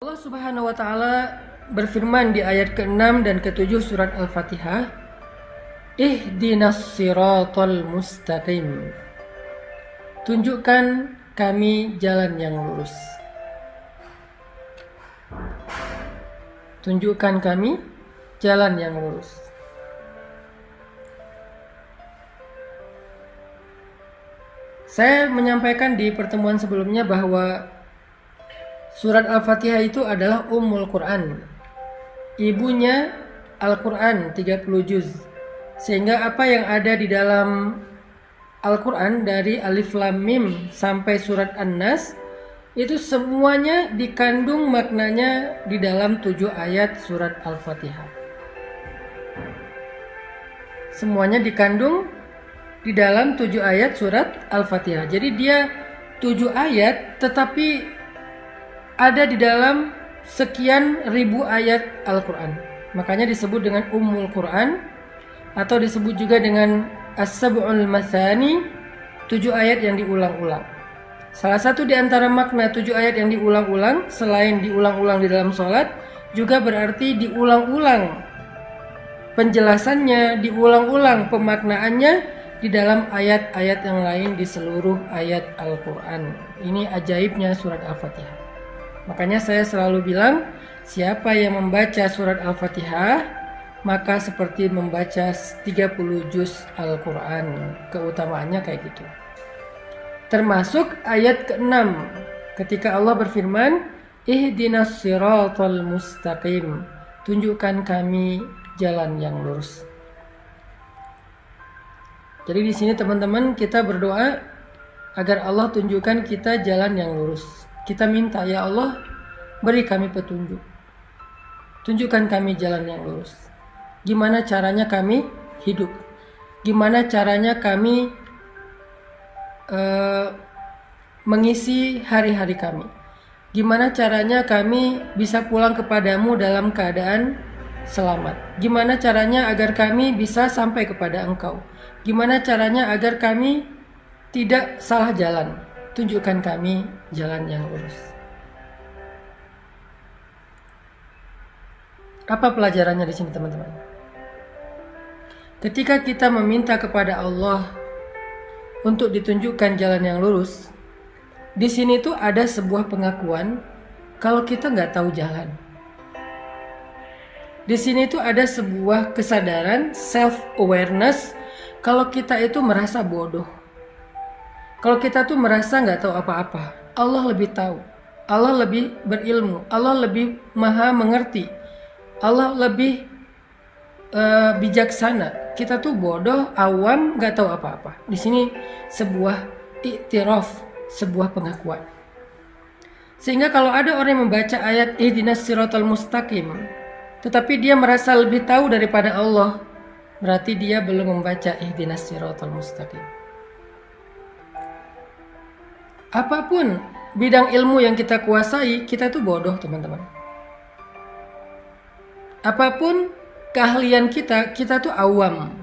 Allah Subhanahu wa taala berfirman di ayat ke-6 dan ke-7 surat Al-Fatihah, Ihdinas siratal mustaqim. Tunjukkan kami jalan yang lurus. Tunjukkan kami jalan yang lurus. Saya menyampaikan di pertemuan sebelumnya bahwa surat Al-Fatihah itu adalah Ummul Quran. Ibunya Al-Quran 30 juz. Sehingga apa yang ada di dalam Al-Quran dari Alif Lam Mim sampai surat An-Nas itu semuanya dikandung maknanya di dalam 7 ayat surat Al-Fatihah. Semuanya dikandung di dalam 7 ayat surat Al-Fatihah. Jadi dia 7 ayat tetapi ada di dalam sekian ribu ayat Al-Quran. Makanya disebut dengan Ummul Quran atau disebut juga dengan As-Sab'ul Mathani, 7 ayat yang diulang-ulang. Salah satu di antara makna 7 ayat yang diulang-ulang, selain diulang-ulang di dalam sholat, juga berarti diulang-ulang penjelasannya, diulang-ulang pemaknaannya di dalam ayat-ayat yang lain di seluruh ayat Al-Quran. Ini ajaibnya surat Al-Fatihah. Makanya saya selalu bilang, siapa yang membaca surat Al-Fatihah maka seperti membaca 30 juz Al-Quran. Keutamaannya kayak gitu. Termasuk ayat ke-6 ketika Allah berfirman, Ihdinas siratal mustaqim. Tunjukkan kami jalan yang lurus. Jadi di sini teman-teman kita berdoa agar Allah tunjukkan kita jalan yang lurus. Kita minta, ya Allah, beri kami petunjuk. Tunjukkan kami jalan yang lurus. Gimana caranya kami hidup? Gimana caranya kami mengisi hari-hari kami? Gimana caranya kami bisa pulang kepadamu dalam keadaan selamat? Gimana caranya agar kami bisa sampai kepada Engkau? Gimana caranya agar kami tidak salah jalan? Tunjukkan kami jalan yang lurus. Apa pelajarannya di sini, teman-teman? Ketika kita meminta kepada Allah untuk ditunjukkan jalan yang lurus, di sini tuh ada sebuah pengakuan kalau kita nggak tahu jalan. Di sini tuh ada sebuah kesadaran, self-awareness, kalau kita itu merasa bodoh. Kalau kita tuh merasa nggak tahu apa-apa, Allah lebih tahu, Allah lebih berilmu, Allah lebih maha mengerti, Allah lebih bijaksana. Kita tuh bodoh, awam, nggak tahu apa-apa. Di sini sebuah iktiraf, sebuah pengakuan. Sehingga kalau ada orang yang membaca ayat Ihdinas siratal mustaqim, tetapi dia merasa lebih tahu daripada Allah, berarti dia belum membaca Ihdinas siratal mustaqim. Apapun bidang ilmu yang kita kuasai, kita tuh bodoh, teman-teman. Apapun keahlian kita, kita tuh awam.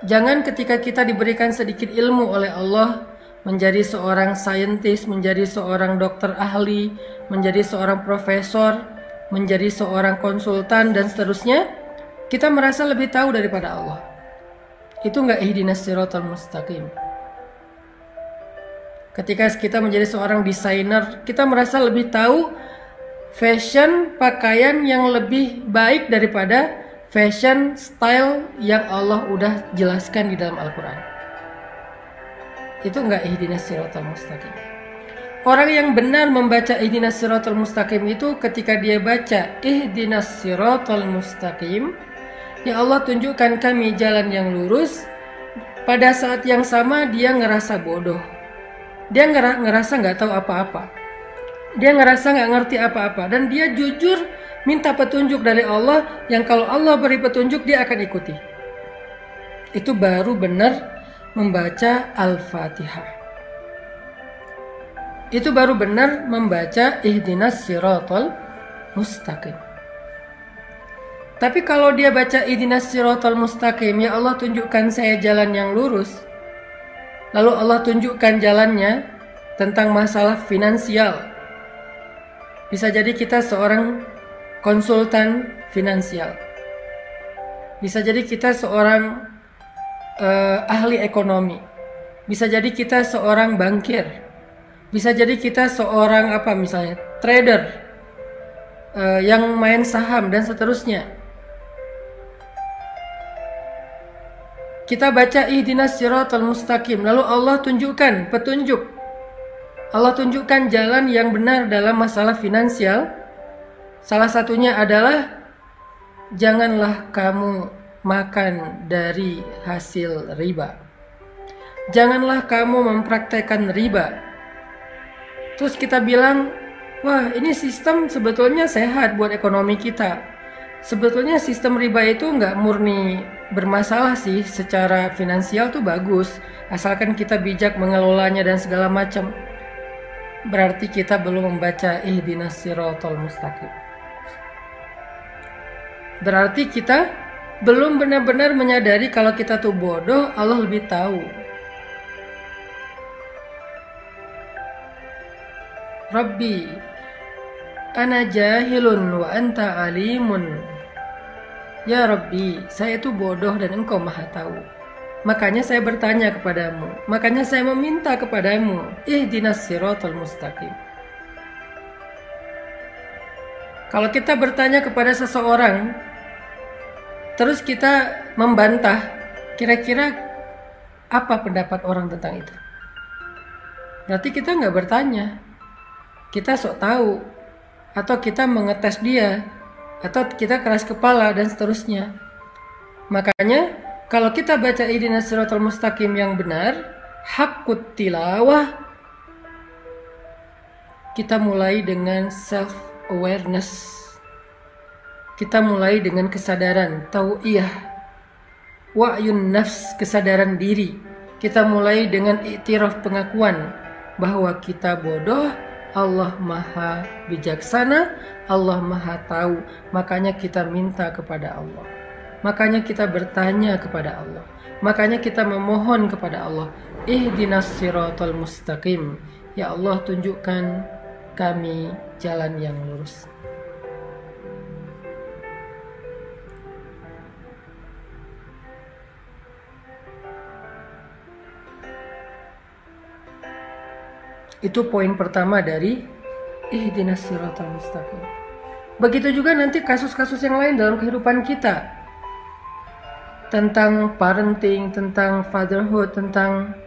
Jangan ketika kita diberikan sedikit ilmu oleh Allah, menjadi seorang saintis, menjadi seorang dokter ahli, menjadi seorang profesor, menjadi seorang konsultan, dan seterusnya, kita merasa lebih tahu daripada Allah. Itu nggak ihdinas siratal mustaqim. Ketika kita menjadi seorang desainer, kita merasa lebih tahu fashion pakaian yang lebih baik daripada fashion style yang Allah udah jelaskan di dalam Al-Quran. Itu enggak ihdinas siratal mustaqim. Orang yang benar membaca ihdinas siratal mustaqim itu ketika dia baca ihdinas siratal mustaqim, ya Allah tunjukkan kami jalan yang lurus, pada saat yang sama dia ngerasa bodoh. Dia ngerasa nggak tahu apa-apa. Dia ngerasa nggak ngerti apa-apa. Dan dia jujur minta petunjuk dari Allah, yang kalau Allah beri petunjuk dia akan ikuti. Itu baru benar membaca Al-Fatihah. Itu baru benar membaca Ihdinas siratal mustaqim. Tapi kalau dia baca Ihdinas siratal mustaqim, ya Allah tunjukkan saya jalan yang lurus, lalu Allah tunjukkan jalannya tentang masalah finansial, Bisa jadi kita seorang konsultan finansial. Bisa jadi kita seorang ahli ekonomi. Bisa jadi kita seorang bankir. Bisa jadi kita seorang misalnya trader yang main saham dan seterusnya. Kita baca ihdinas siratal mustaqim, lalu Allah tunjukkan petunjuk. Allah tunjukkan jalan yang benar dalam masalah finansial. Salah satunya adalah janganlah kamu makan dari hasil riba. Janganlah kamu mempraktekkan riba. Terus kita bilang, wah ini sistem sebetulnya sehat buat ekonomi kita. Sebetulnya sistem riba itu nggak murni bermasalah sih, secara finansial tuh bagus, asalkan kita bijak mengelolanya dan segala macam. Berarti kita belum membaca ihdinas siratal mustaqim. Berarti kita belum benar-benar menyadari kalau kita tuh bodoh, Allah lebih tahu. Rabbi, ana jahilun wa anta alimun. Ya Rabbi, saya itu bodoh dan Engkau maha tahu. Makanya saya bertanya kepadamu. Makanya saya meminta kepadamu. Ihdinas siratal mustaqim. Kalau kita bertanya kepada seseorang, terus kita membantah, kira-kira apa pendapat orang tentang itu? Berarti kita nggak bertanya. Kita sok tahu. Atau kita mengetes dia. Atau kita keras kepala dan seterusnya. Makanya kalau kita baca ihdinas siratal mustaqim yang benar, haqqut tilawah, kita mulai dengan self awareness. Kita mulai dengan kesadaran tau'iyah, wa'yun nafs, kesadaran diri. Kita mulai dengan iktiraf, pengakuan bahwa kita bodoh. Allah maha bijaksana, Allah maha tahu. Makanya kita minta kepada Allah. Makanya kita bertanya kepada Allah. Makanya kita memohon kepada Allah. Ihdinas siratal mustaqim. Ya Allah, tunjukkan kami jalan yang lurus. Itu poin pertama dari ihdinas siratal mustaqim. Begitu juga nanti kasus-kasus yang lain dalam kehidupan kita. Tentang parenting, tentang fatherhood, tentang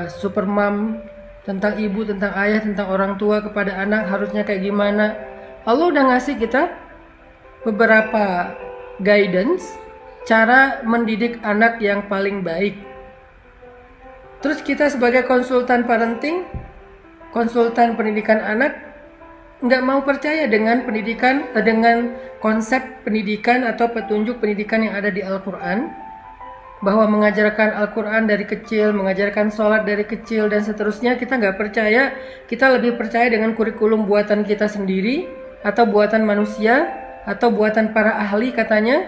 super mom, tentang ibu, tentang ayah, tentang orang tua kepada anak harusnya kayak gimana. Allah udah ngasih kita beberapa guidance cara mendidik anak yang paling baik. Terus kita sebagai konsultan parenting, konsultan pendidikan anak, nggak mau percaya dengan pendidikan, dengan konsep pendidikan atau petunjuk pendidikan yang ada di Al-Quran, bahwa mengajarkan Al-Quran dari kecil, mengajarkan sholat dari kecil dan seterusnya. Kita nggak percaya. Kita lebih percaya dengan kurikulum buatan kita sendiri, atau buatan manusia, atau buatan para ahli katanya.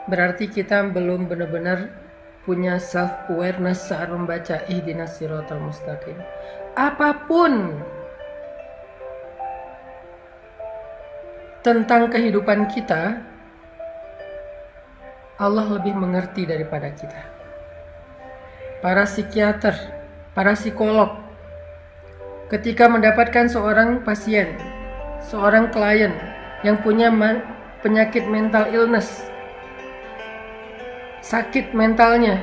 Berarti kita belum benar-benar punya self awareness saat membaca ihdinas siratal mustaqim. Apapun tentang kehidupan kita, Allah lebih mengerti daripada kita. Para psikiater, para psikolog, ketika mendapatkan seorang pasien, seorang klien yang punya penyakit mental illness, sakit mentalnya,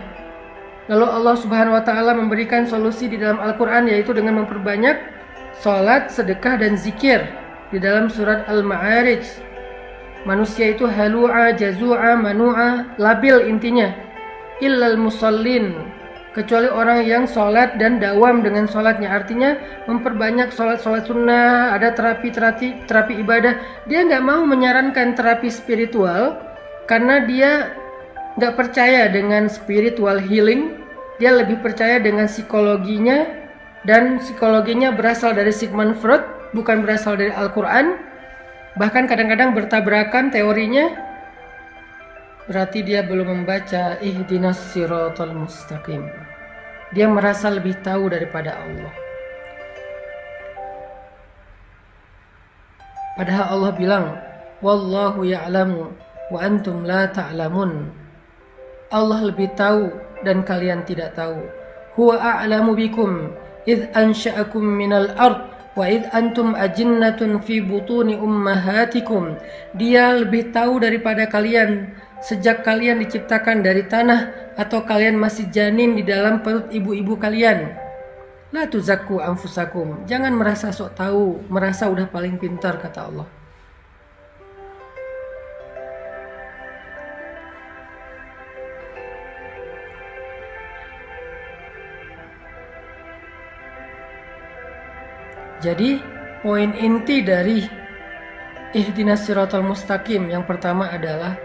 lalu Allah Subhanahu wa Ta'ala memberikan solusi di dalam Al-Quran, yaitu dengan memperbanyak sholat, sedekah, dan zikir. Di dalam surat Al-Ma'arij, manusia itu halu'a, jazu'a, manu'a, labil intinya. Illal musallin, kecuali orang yang sholat dan dawam dengan sholatnya. Artinya memperbanyak sholat sunnah, ada terapi ibadah. Dia nggak mau menyarankan terapi spiritual karena dia nggak percaya dengan spiritual healing. Dia lebih percaya dengan psikologinya, dan psikologinya berasal dari Sigmund Freud, bukan berasal dari Al-Quran. Bahkan kadang-kadang bertabrakan teorinya. Berarti dia belum membaca ihdinas siratal mustaqim. Dia merasa lebih tahu daripada Allah. Padahal Allah bilang, wallahu ya'lamu wa antum la ta'lamun. Allah lebih tahu dan kalian tidak tahu. Huwa a'lamu bikum idh ansha'akum minal ard wa idh antum ajinnatun fi butuni ummahatikum. Dia lebih tahu daripada kalian sejak kalian diciptakan dari tanah atau kalian masih janin di dalam perut ibu-ibu kalian. La tuzakku anfusakum. Jangan merasa sok tahu, merasa udah paling pintar, kata Allah. Jadi poin inti dari ihdinas siratal mustaqim yang pertama adalah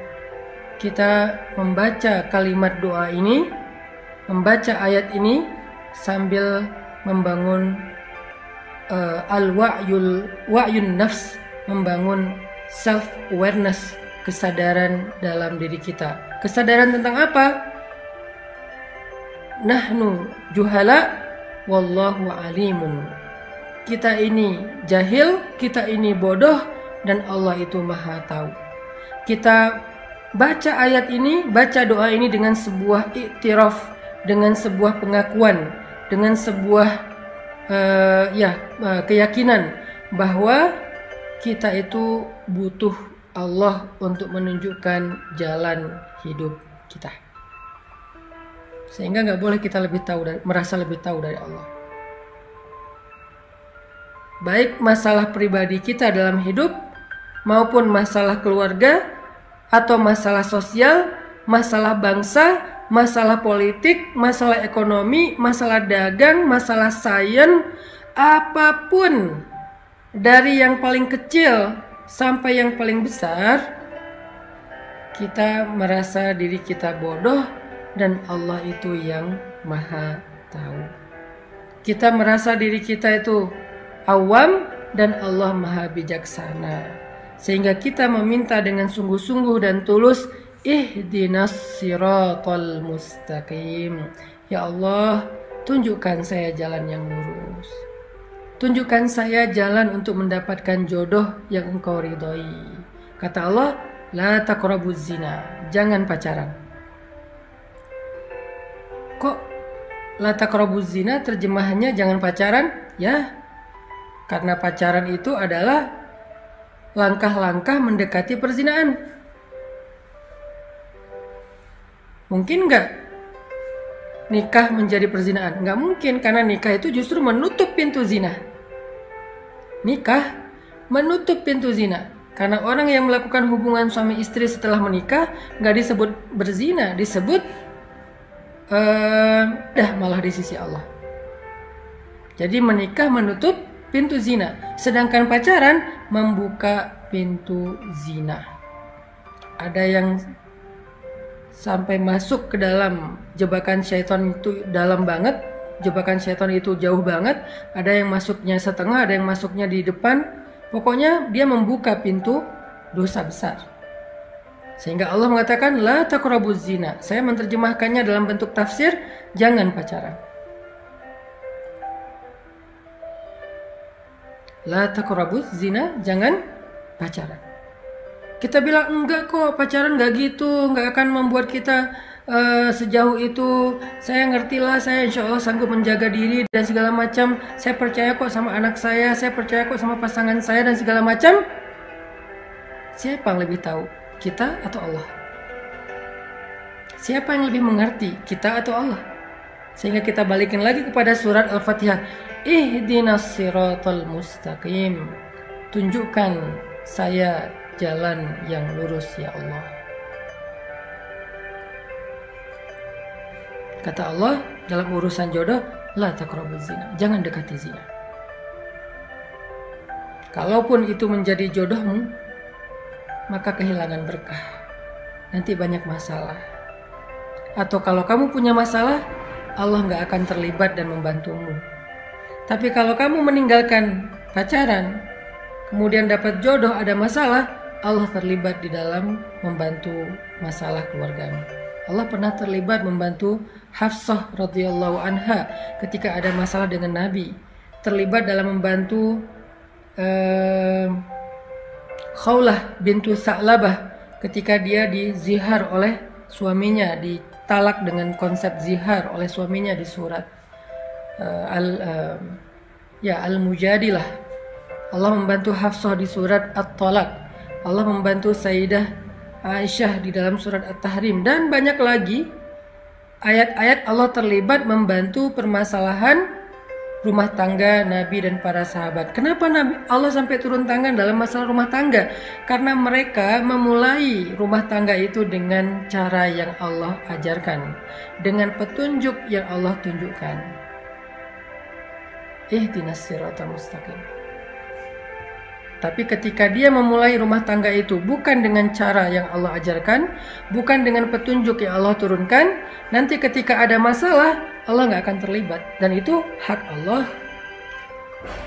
kita membaca kalimat doa ini, membaca ayat ini sambil membangun wa'yun nafs, membangun self awareness, kesadaran dalam diri kita. Kesadaran tentang apa? Nahnu juhala wallahu alimun. Kita ini jahil, kita ini bodoh, dan Allah itu maha tahu. Kita baca ayat ini, baca doa ini dengan sebuah iktiraf, dengan sebuah pengakuan, dengan sebuah keyakinan bahwa kita itu butuh Allah untuk menunjukkan jalan hidup kita. Sehingga nggak boleh kita merasa lebih tahu dari Allah. Baik masalah pribadi kita dalam hidup maupun masalah keluarga atau masalah sosial, masalah bangsa, masalah politik, masalah ekonomi, masalah dagang, masalah sains, apapun dari yang paling kecil sampai yang paling besar, kita merasa diri kita bodoh dan Allah itu yang maha tahu. Kita merasa diri kita itu awam dan Allah maha bijaksana, sehingga kita meminta dengan sungguh-sungguh dan tulus, ihdinas siratal mustaqim. Ya Allah, tunjukkan saya jalan yang lurus, tunjukkan saya jalan untuk mendapatkan jodoh yang Engkau ridhoi. Kata Allah, la taqrabuz zina, jangan pacaran. Kok la taqrabuz zina terjemahannya jangan pacaran? Ya, karena pacaran itu adalah langkah-langkah mendekati perzinaan. Mungkin nggak nikah menjadi perzinaan? Nggak mungkin, karena nikah itu justru menutup pintu zina. Nikah menutup pintu zina. Karena orang yang melakukan hubungan suami istri setelah menikah nggak disebut berzina, disebut malah di sisi Allah. Jadi menikah menutup pintu zina, sedangkan pacaran membuka pintu zina. Ada yang sampai masuk ke dalam jebakan syaitan itu dalam banget, jebakan syaitan itu jauh banget. Ada yang masuknya setengah, ada yang masuknya di depan. Pokoknya dia membuka pintu dosa besar. Sehingga Allah mengatakan la taqrabuz zina. Saya menerjemahkannya dalam bentuk tafsir, jangan pacaran. La taqrabuz zina, jangan pacaran. Kita bilang enggak kok, pacaran enggak gitu, enggak akan membuat kita sejauh itu. Saya ngertilah, saya insya Allah sanggup menjaga diri dan segala macam. Saya percaya kok sama anak saya percaya kok sama pasangan saya dan segala macam. Siapa yang lebih tahu, kita atau Allah? Siapa yang lebih mengerti, kita atau Allah? Sehingga kita balikin lagi kepada surat Al-Fatihah. Ihdinas siratal mustaqim. Tunjukkan saya jalan yang lurus ya Allah. Kata Allah dalam urusan jodoh, la taqrabuz zina, jangan dekati zina. Kalaupun itu menjadi jodohmu, maka kehilangan berkah. Nanti banyak masalah. Atau kalau kamu punya masalah, Allah nggak akan terlibat dan membantumu. Tapi kalau kamu meninggalkan pacaran, kemudian dapat jodoh, ada masalah, Allah terlibat di dalam membantu masalah keluargamu. Allah pernah terlibat membantu Hafsah radhiyallahu anha ketika ada masalah dengan Nabi. Terlibat dalam membantu Khawlah bintu Sa'labah ketika dia dizihar oleh suaminya, ditalak dengan konsep zihar oleh suaminya di surat Al-Mujadilah. Allah membantu Hafsah di surat At-Talaq. Allah membantu Sayyidah Aisyah di dalam surat At-Tahrim, dan banyak lagi ayat-ayat Allah terlibat membantu permasalahan rumah tangga Nabi dan para sahabat. Kenapa Allah sampai turun tangan dalam masalah rumah tangga? Karena mereka memulai rumah tangga itu dengan cara yang Allah ajarkan, dengan petunjuk yang Allah tunjukkan. Ihdinas siratal mustaqim. Tapi ketika dia memulai rumah tangga itu bukan dengan cara yang Allah ajarkan, bukan dengan petunjuk yang Allah turunkan, nanti ketika ada masalah, Allah nggak akan terlibat. Dan itu hak Allah.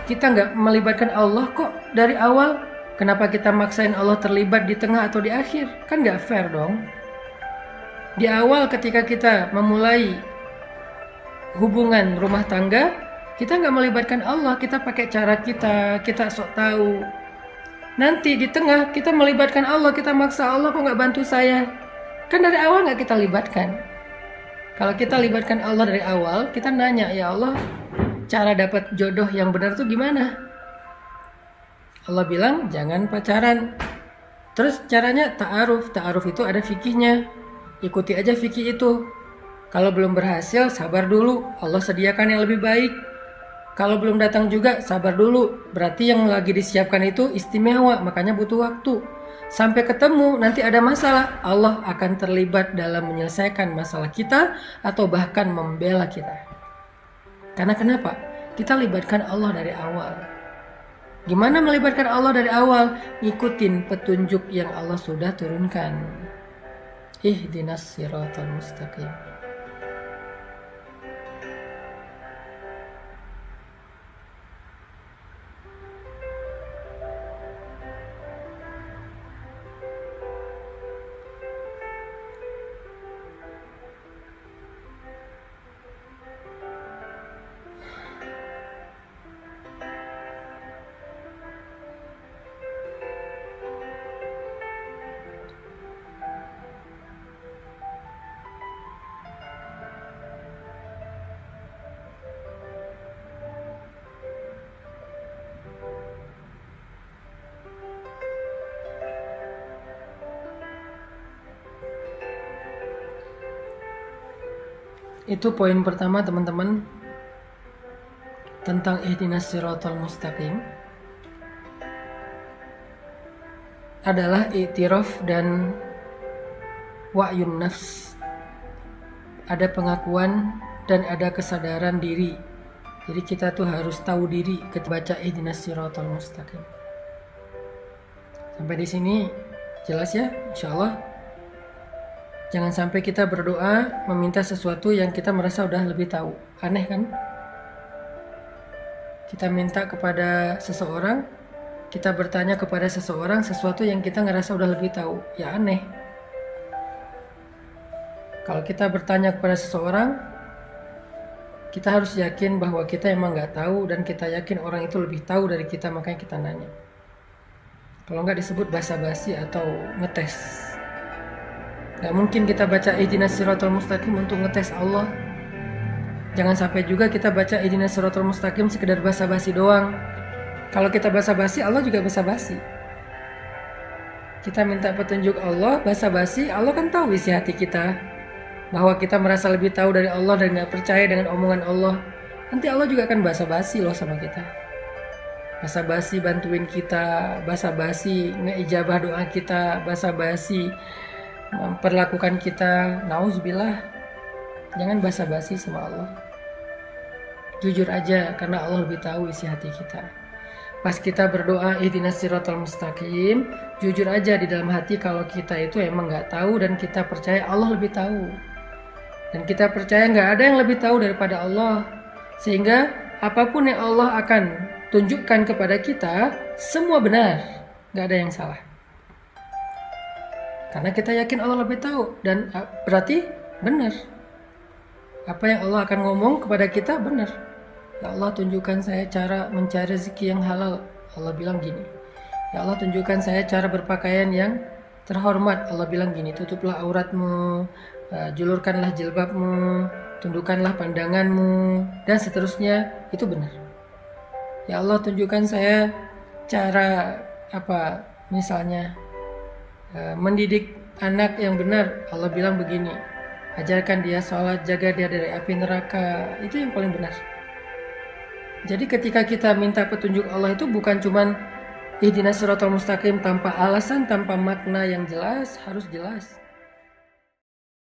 Kita nggak melibatkan Allah kok dari awal. Kenapa kita maksain Allah terlibat di tengah atau di akhir? Kan nggak fair dong. Di awal ketika kita memulai hubungan rumah tangga, kita nggak melibatkan Allah. Kita pakai cara kita sok tahu. Nanti di tengah kita melibatkan Allah, kita maksa Allah, kok nggak bantu saya? Kan dari awal nggak kita libatkan. Kalau kita libatkan Allah dari awal, kita nanya, ya Allah, cara dapat jodoh yang benar tuh gimana? Allah bilang jangan pacaran. Terus caranya ta'aruf. Ta'aruf itu ada fikihnya. Ikuti aja fikih itu. Kalau belum berhasil, sabar dulu. Allah sediakan yang lebih baik. Kalau belum datang juga, sabar dulu. Berarti yang lagi disiapkan itu istimewa, makanya butuh waktu. Sampai ketemu, nanti ada masalah, Allah akan terlibat dalam menyelesaikan masalah kita atau bahkan membela kita. Karena kenapa? Kita libatkan Allah dari awal. Gimana melibatkan Allah dari awal? Ikutin petunjuk yang Allah sudah turunkan. Ihdinas siratal mustaqim. Itu poin pertama teman-teman, tentang ihdinas siratal mustaqim, adalah i'tiraf dan wa'yun nafs. Ada pengakuan dan ada kesadaran diri. Jadi kita tuh harus tahu diri ketika baca ihdinas siratal mustaqim. Sampai di sini jelas ya, insyaallah. Jangan sampai kita berdoa meminta sesuatu yang kita merasa udah lebih tahu. Aneh kan? Kita minta kepada seseorang, kita bertanya kepada seseorang sesuatu yang kita ngerasa udah lebih tahu. Ya aneh. Kalau kita bertanya kepada seseorang, kita harus yakin bahwa kita emang nggak tahu dan kita yakin orang itu lebih tahu dari kita, makanya kita nanya. Kalau nggak disebut basa-basi atau ngetes. Gak mungkin kita baca ihdinas siratal mustaqim untuk ngetes Allah. Jangan sampai juga kita baca ihdinas siratal mustaqim sekedar basa-basi doang. Kalau kita basa-basi, Allah juga basa-basi. Kita minta petunjuk Allah, basa-basi, Allah kan tahu isi hati kita. Bahwa kita merasa lebih tahu dari Allah dan gak percaya dengan omongan Allah. Nanti Allah juga akan basa-basi loh sama kita. Basa-basi bantuin kita, basa-basi ngeijabah doa kita, basa-basi memperlakukan kita. Nauzubillah. Jangan basa-basi sama Allah. Jujur aja, karena Allah lebih tahu isi hati kita. Pas kita berdoa ihdinas siratal mustaqim, jujur aja di dalam hati kalau kita itu emang gak tahu dan kita percaya Allah lebih tahu. Dan kita percaya gak ada yang lebih tahu daripada Allah. Sehingga apapun yang Allah akan tunjukkan kepada kita, semua benar, gak ada yang salah. Karena kita yakin Allah lebih tahu dan berarti benar. Apa yang Allah akan ngomong kepada kita benar. Ya Allah, tunjukkan saya cara mencari rezeki yang halal. Allah bilang gini, Ya Allah, tunjukkan saya cara berpakaian yang terhormat. Allah bilang gini, tutuplah auratmu, julurkanlah jilbabmu, tundukkanlah pandanganmu, dan seterusnya. Itu benar. Ya Allah, tunjukkan saya cara misalnya mendidik anak yang benar. Allah bilang begini, ajarkan dia sholat, jaga dia dari api neraka. Itu yang paling benar. Jadi ketika kita minta petunjuk Allah itu bukan cuman ihdinas siratal mustaqim tanpa alasan, tanpa makna yang jelas, harus jelas.